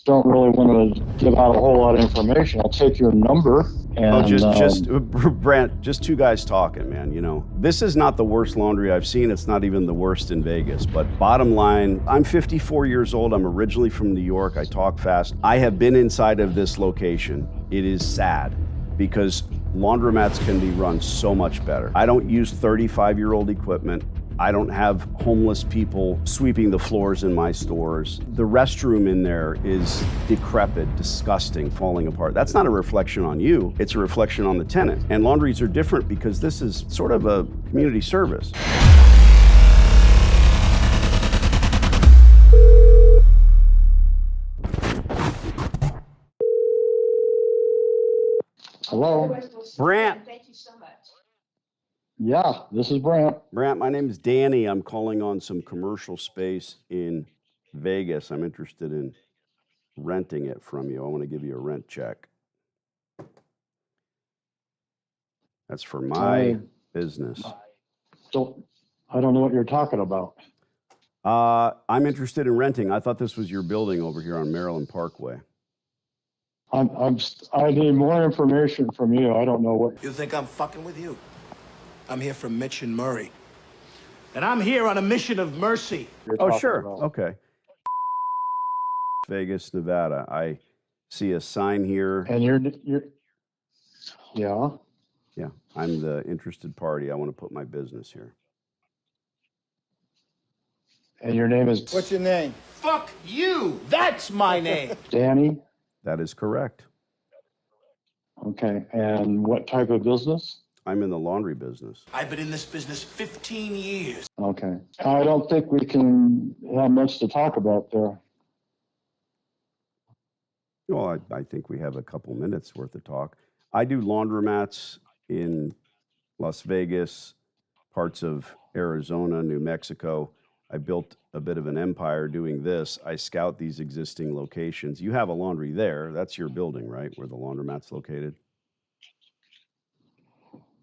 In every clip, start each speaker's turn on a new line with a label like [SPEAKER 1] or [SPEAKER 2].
[SPEAKER 1] don't really want to give out a whole lot of information. I'll take your number and...
[SPEAKER 2] Oh, just Brant, just two guys talking, man. You know, this is not the worst laundry I've seen. It's not even the worst in Vegas. But bottom line, I'm 54 years old. I'm originally from New York. I talk fast. I have been inside of this location. It is sad because laundromats can be run so much better. I don't use 35-year-old equipment. I don't have homeless people sweeping the floors in my stores. The restroom in there is decrepit, disgusting, falling apart. That's not a reflection on you, it's a reflection on the tenant. And laundries are different because this is sort of a community service.
[SPEAKER 1] Hello?
[SPEAKER 2] Brant.
[SPEAKER 3] Thank you so much.
[SPEAKER 1] Yeah, this is Brant.
[SPEAKER 2] Brant, my name is Danny. I'm calling on some commercial space in Vegas. I'm interested in renting it from you. I want to give you a rent check. That's for my business.
[SPEAKER 1] I don't know what you're talking about.
[SPEAKER 2] I'm interested in renting. I thought this was your building over here on Maryland Parkway.
[SPEAKER 1] I need more information from you. I don't know what...
[SPEAKER 4] You think I'm fucking with you? I'm here from Mitch and Murray. And I'm here on a mission of mercy.
[SPEAKER 2] Oh, sure. Okay. Vegas, Nevada. I see a sign here.
[SPEAKER 1] And you're... Yeah?
[SPEAKER 2] Yeah, I'm the interested party. I want to put my business here.
[SPEAKER 1] And your name is...
[SPEAKER 4] What's your name? Fuck you! That's my name!
[SPEAKER 1] Danny?
[SPEAKER 2] That is correct.
[SPEAKER 1] Okay, and what type of business?
[SPEAKER 2] I'm in the laundry business.
[SPEAKER 4] I've been in this business 15 years.
[SPEAKER 1] Okay. I don't think we can have much to talk about there.
[SPEAKER 2] Well, I think we have a couple minutes worth of talk. I do laundromats in Las Vegas, parts of Arizona, New Mexico. I built a bit of an empire doing this. I scout these existing locations. You have a laundry there. That's your building, right, where the laundromat's located?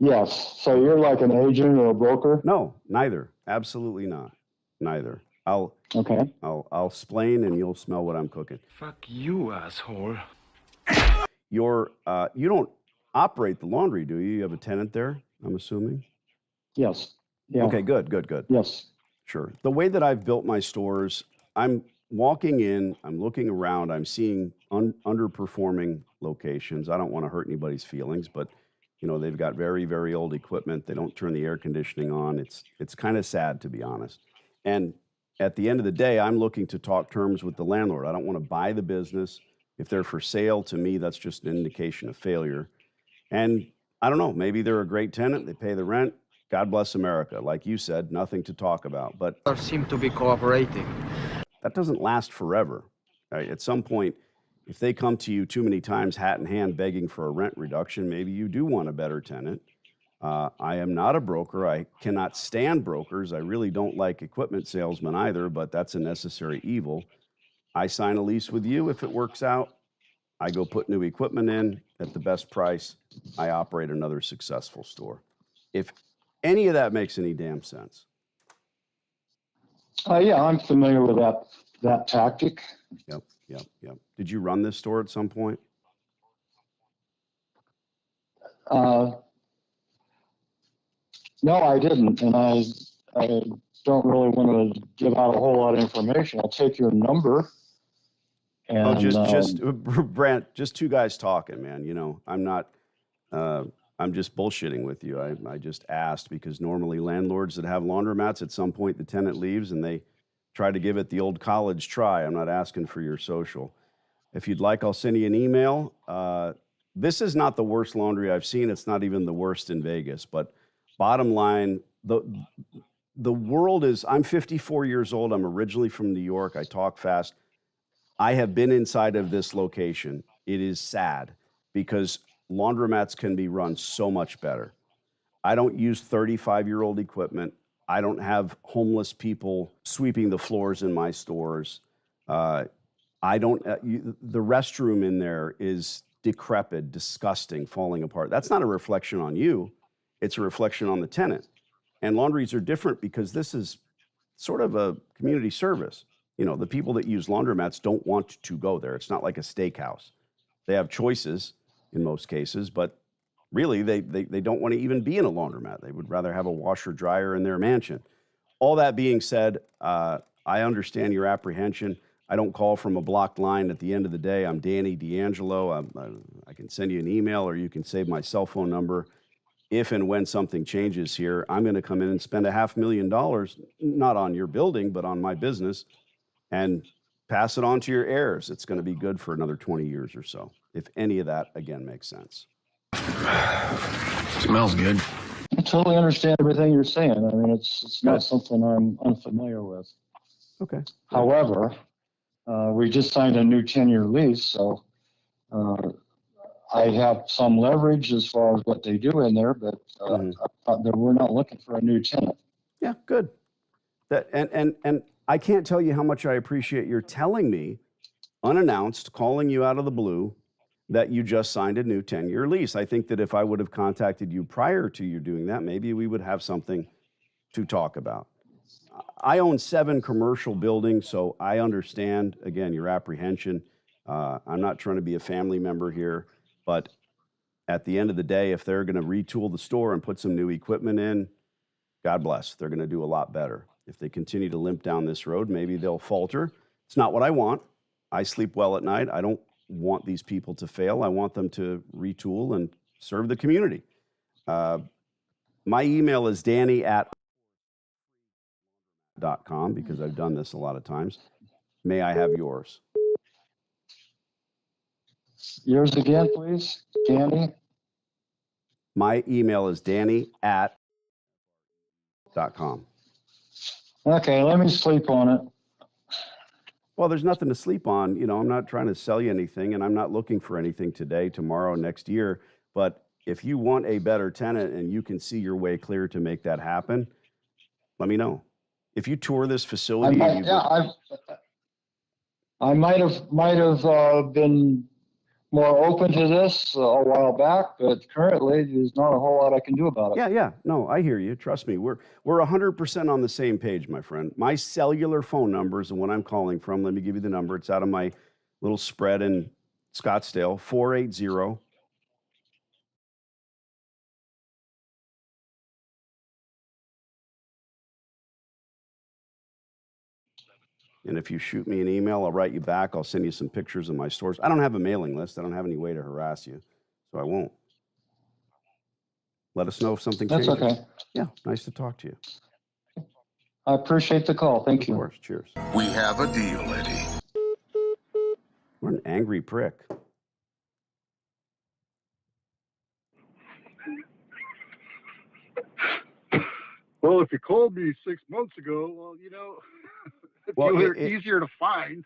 [SPEAKER 1] Yes. So you're like an agent or a broker?
[SPEAKER 2] No, neither. Absolutely not. Neither. I'll explain and you'll smell what I'm cooking.
[SPEAKER 5] Fuck you, asshole.
[SPEAKER 2] You don't operate the laundry, do you? You have a tenant there, I'm assuming?
[SPEAKER 1] Yes. Yeah.
[SPEAKER 2] Okay, good.
[SPEAKER 1] Yes.
[SPEAKER 2] Sure. The way that I've built my stores, I'm walking in, I'm looking around, I'm seeing underperforming locations. I don't want to hurt anybody's feelings, but you know, they've got very, very old equipment. They don't turn the air conditioning on. It's kind of sad, to be honest. And at the end of the day, I'm looking to talk terms with the landlord. I don't want to buy the business. If they're for sale, to me, that's just an indication of failure. And I don't know, maybe they're a great tenant. They pay the rent. God bless America. Like you said, nothing to talk about. But
[SPEAKER 5] Seem to be cooperating.
[SPEAKER 2] that doesn't last forever. Right? At some point, if they come to you too many times, hat in hand, begging for a rent reduction, maybe you do want a better tenant. I am not a broker. I cannot stand brokers. I really don't like equipment salesmen either, but that's a necessary evil. I sign a lease with you. If it works out, I go put new equipment in at the best price. I operate another successful store. If any of that makes any damn sense.
[SPEAKER 1] Yeah, I'm familiar with that tactic.
[SPEAKER 2] Yep. Did you run this store at some point?
[SPEAKER 1] No, I didn't, and I don't really want to give out a whole lot of information. I'll take your number. And,
[SPEAKER 2] just Brant, just two guys talking, man. You know, I'm just bullshitting with you. I just asked because normally landlords that have laundromats, at some point the tenant leaves and they try to give it the old college try. I'm not asking for your social. If you'd like, I'll send you an email. This is not the worst laundry I've seen. It's not even the worst in Vegas. But bottom line, the world is, I'm 54 years old. I'm originally from New York. I talk fast. I have been inside of this location. It is sad because laundromats can be run so much better. I don't use 35-year-old equipment. I don't have homeless people sweeping the floors in my stores. The restroom in there is decrepit, disgusting, falling apart. That's not a reflection on you. It's a reflection on the tenant. And laundries are different because this is sort of a community service. You know, the people that use laundromats don't want to go there. It's not like a steakhouse. They have choices in most cases, but really they don't want to even be in a laundromat. They would rather have a washer dryer in their mansion. All that being said, I understand your apprehension. I don't call from a blocked line. At the end of the day, I'm Danny D'Angelo. I can send you an email, or you can save my cell phone number. If and when something changes here, I'm going to come in and spend $500,000, not on your building, but on my business, and pass it on to your heirs. It's going to be good for another 20 years or so, if any of that, again, makes sense.
[SPEAKER 5] Smells good.
[SPEAKER 1] I totally understand everything you're saying. I mean, it's not something I'm unfamiliar with.
[SPEAKER 2] Okay.
[SPEAKER 1] However, we just signed a new 10-year lease, so I have some leverage as far as what they do in there, but I thought that we're not looking for a new tenant.
[SPEAKER 2] Yeah, good. That and I can't tell you how much I appreciate your telling me, unannounced, calling you out of the blue, that you just signed a new 10-year lease. I think that if I would have contacted you prior to you doing that, maybe we would have something to talk about. I own 7 commercial buildings, so I understand, again, your apprehension. I'm not trying to be a family member here, but at the end of the day, if they're going to retool the store and put some new equipment in, God bless, they're going to do a lot better. If they continue to limp down this road, maybe they'll falter. It's not what I want. I sleep well at night. I don't want these people to fail. I want them to retool and serve the community. My email is danny@.com because I've done this a lot of times. May I have yours?
[SPEAKER 1] Yours again, please, Danny.
[SPEAKER 2] My email is danny@.com.
[SPEAKER 1] Okay, let me sleep on it.
[SPEAKER 2] Well, there's nothing to sleep on. You know, I'm not trying to sell you anything, and I'm not looking for anything today, tomorrow, next year. But if you want a better tenant and you can see your way clear to make that happen, let me know. If you tour this facility,
[SPEAKER 1] I might have been more open to this a while back, but currently there's not a whole lot I can do about it.
[SPEAKER 2] Yeah. No, I hear you. Trust me. We're 100% on the same page, my friend. My cellular phone numbers and what I'm calling from, let me give you the number. It's out of my little spread in Scottsdale, 480. And if you shoot me an email, I'll write you back. I'll send you some pictures of my stores. I don't have a mailing list. I don't have any way to harass you, so I won't. Let us know if something changes.
[SPEAKER 1] That's okay.
[SPEAKER 2] Yeah, nice to talk to you.
[SPEAKER 1] I appreciate the call. Thank you.
[SPEAKER 2] Of course. Cheers.
[SPEAKER 3] We have a deal, Eddie.
[SPEAKER 2] What an angry prick.
[SPEAKER 6] Well, if you called me 6 months ago, well, you know,
[SPEAKER 2] Well,
[SPEAKER 6] you were easier to find.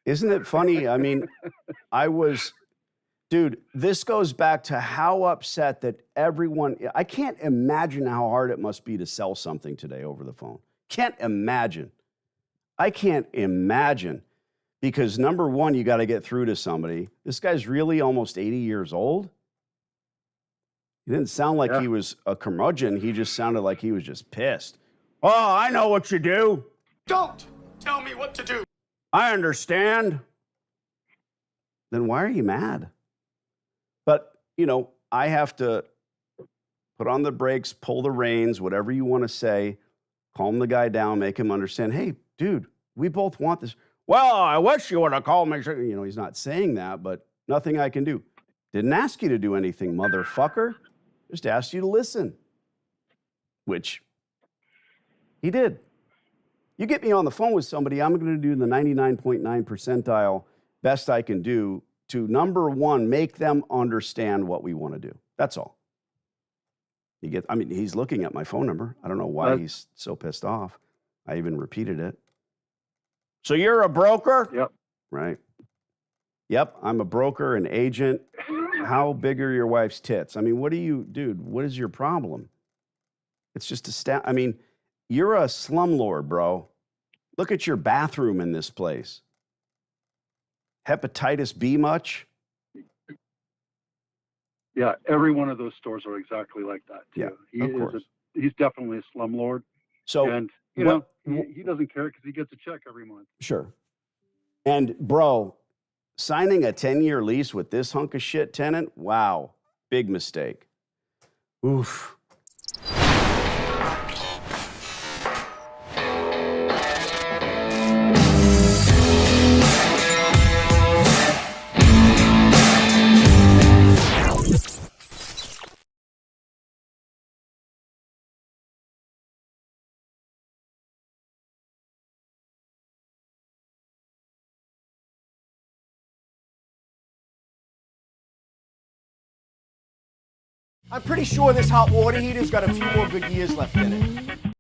[SPEAKER 2] Isn't it funny? I mean, dude, this goes back to how upset that everyone, I can't imagine how hard it must be to sell something today over the phone. Can't imagine. I can't imagine because number one, you got to get through to somebody. This guy's really almost 80 years old. He didn't sound like he was a curmudgeon. He just sounded like he was just pissed. Oh, I know what you do.
[SPEAKER 4] Don't tell me what to do.
[SPEAKER 2] I understand. Then why are you mad? But, you know, I have to put on the brakes, pull the reins, whatever you want to say, calm the guy down, make him understand, hey, dude, we both want this. Well, I wish you would have called me. You know, he's not saying that, but nothing I can do. Didn't ask you to do anything, motherfucker. Just asked you to listen, which he did. You get me on the phone with somebody, I'm going to do the 99.9 percentile best I can do to, number one, make them understand what we want to do. That's all. He's looking at my phone number. I don't know why he's so pissed off. I even repeated it. So you're a broker?
[SPEAKER 6] Yep.
[SPEAKER 2] Right. Yep, I'm a broker, an agent. How big are your wife's tits? I mean, dude, what is your problem? It's just you're a slumlord, bro. Look at your bathroom in this place. Hepatitis B much?
[SPEAKER 6] Yeah, every one of those stores are exactly like that, too.
[SPEAKER 2] Yeah, of course.
[SPEAKER 6] He's definitely a slumlord.
[SPEAKER 2] So,
[SPEAKER 6] And,
[SPEAKER 2] what-
[SPEAKER 6] he doesn't care because he gets a check every month.
[SPEAKER 2] sure. And bro, signing a 10-year lease with this hunk of shit tenant, wow, big mistake. Oof.
[SPEAKER 7] I'm pretty sure this hot water heater's got a few more good years left in it.